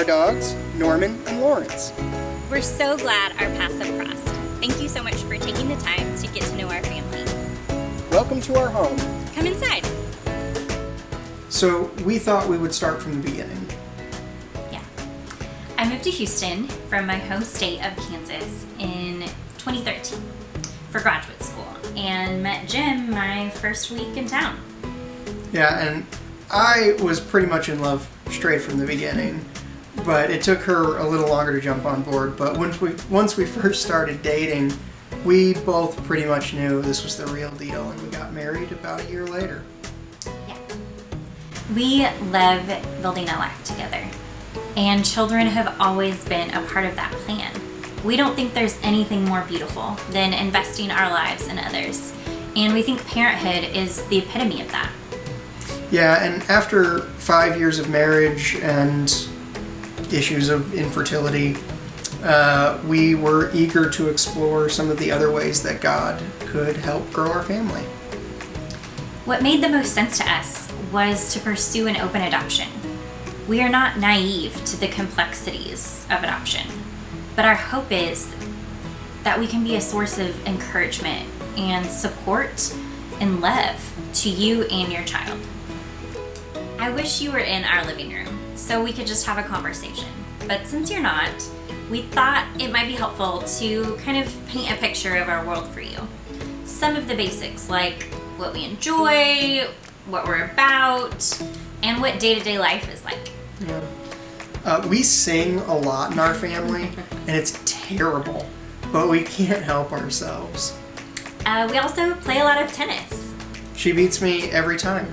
dogs, Norman and Lawrence. We're so glad our paths have crossed. Thank you so much for taking the time to get to know our family. Welcome to our home. Come inside. So we thought we would start from the beginning. Yeah. I moved to Houston from my home state of Kansas in 2013 for graduate school and met Jim my first week in town. Yeah, and I was pretty much in love straight from the beginning, but it took her a little longer to jump on board. But once we first started dating, we both pretty much knew this was the real deal, and we got married about a year later. Yeah. We love building a life together, and children have always been a part of that plan. We don't think there's anything more beautiful than investing our lives in others, and we think parenthood is the epitome of that. Yeah, and after 5 years of marriage and issues of infertility, we were eager to explore some of the other ways that God could help grow our family. What made the most sense to us was to pursue an open adoption. We are not naive to the complexities of adoption, but our hope is that we can be a source of encouragement and support and love to you and your child. I wish you were in our living room so we could just have a conversation, but since you're not, we thought it might be helpful to kind of paint a picture of our world for you. Some of the basics, like what we enjoy, what we're about, and what day-to-day life is like. Yeah. We sing a lot in our family, and it's terrible, but we can't help ourselves. We also play a lot of tennis. She beats me every time.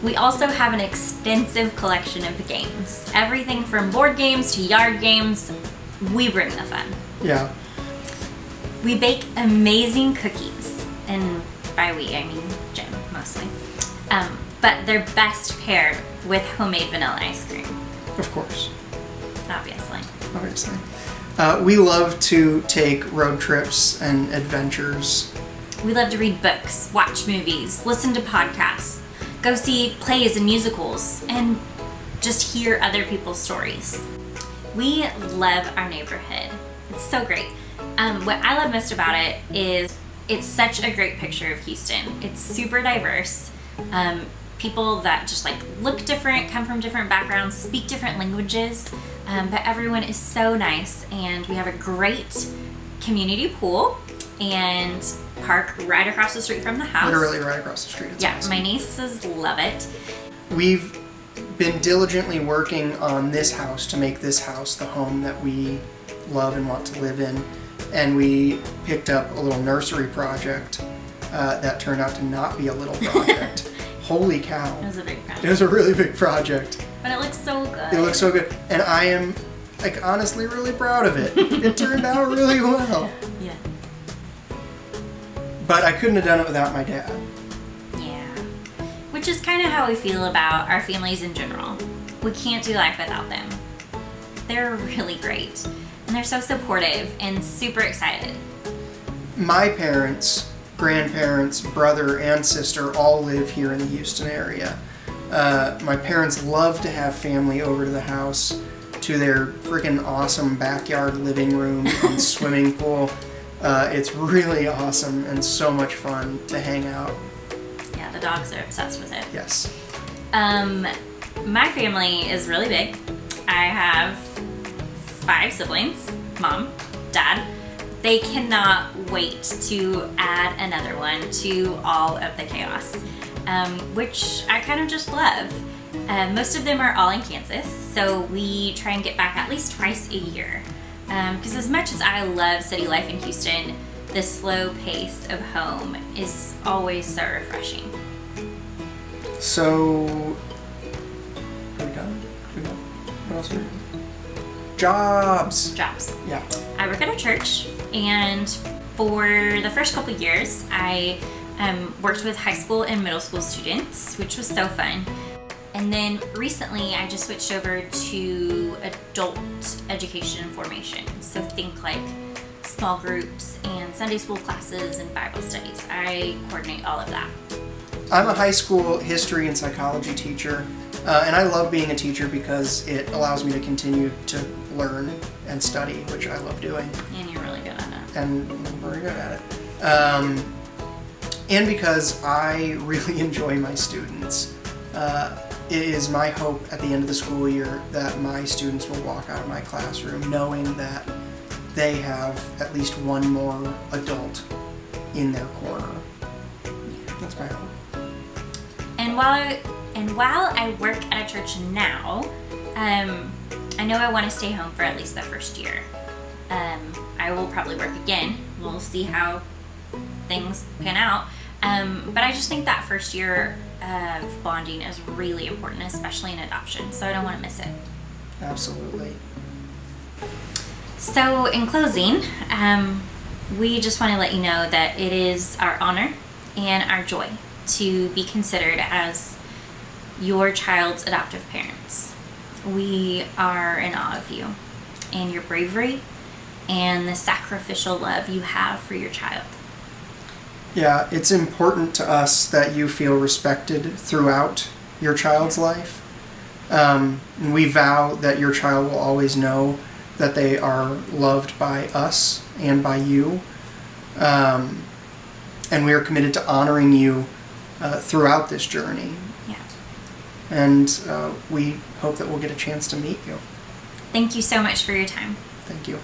We also have an extensive collection of games. Everything from board games to yard games. We bring the fun. Yeah. We bake amazing cookies, and by we, I mean Jim, mostly. But they're best paired with homemade vanilla ice cream. Of course. Obviously. We love to take road trips and adventures. We love to read books, watch movies, listen to podcasts, go see plays and musicals, and just hear other people's stories. We love our neighborhood. It's so great. What I love most about it is it's such a great picture of Houston. It's super diverse. People that just like look different, come from different backgrounds, speak different languages, but everyone is so nice, and we have a great community pool and park right across the street from the house. Literally right across the street. It's awesome. My nieces love it. We've been diligently working on this house to make this house the home that we love and want to live in. And we picked up a little nursery project that turned out to not be a little project. Holy cow. It was a big project. It was a really big project. But it looks so good. It looks so good. And I am, like, honestly really proud of it. It turned out really well. Yeah. But I couldn't have done it without my dad. Yeah. Which is kind of how we feel about our families in general. We can't do life without them. They're really great. And they're so supportive and super excited. My parents, grandparents, brother, and sister all live here in the Houston area. My parents love to have family over to the house, to their freaking awesome backyard living room and swimming pool. It's really awesome and so much fun to hang out. Yeah, the dogs are obsessed with it. Yes. My family is really big. I have 5 siblings, mom, dad. They cannot wait to add another one to all of the chaos, which I kind of just love. Most of them are all in Kansas, so we try and get back at least twice a year. Because as much as I love city life in Houston, the slow pace of home is always so refreshing. So, are we done? What else are we doing? Jobs. Yeah. I work at a church, and for the first couple years, I worked with high school and middle school students, which was so fun. And then recently, I just switched over to adult education and formation. So think like small groups and Sunday school classes and Bible studies. I coordinate all of that. I'm a high school history and psychology teacher, And I love being a teacher because it allows me to continue to learn and study, which I love doing. And you're really good at it. And I'm very good at it. And because I really enjoy my students. It is my hope at the end of the school year that my students will walk out of my classroom knowing that they have at least one more adult in their corner. That's my hope. And while I work at a church now, I know I want to stay home for at least the first year. I will probably work again. We'll see how things pan out. But I just think that first year of bonding is really important, especially in adoption. So I don't want to miss it. Absolutely. So in closing, we just want to let you know that it is our honor and our joy to be considered as your child's adoptive parents. We are in awe of you and your bravery and the sacrificial love you have for your child. Yeah, it's important to us that you feel respected throughout your child's life. And we vow that your child will always know that they are loved by us and by you. And we are committed to honoring you throughout this journey. Yeah. And we hope that we'll get a chance to meet you. Thank you so much for your time. Thank you.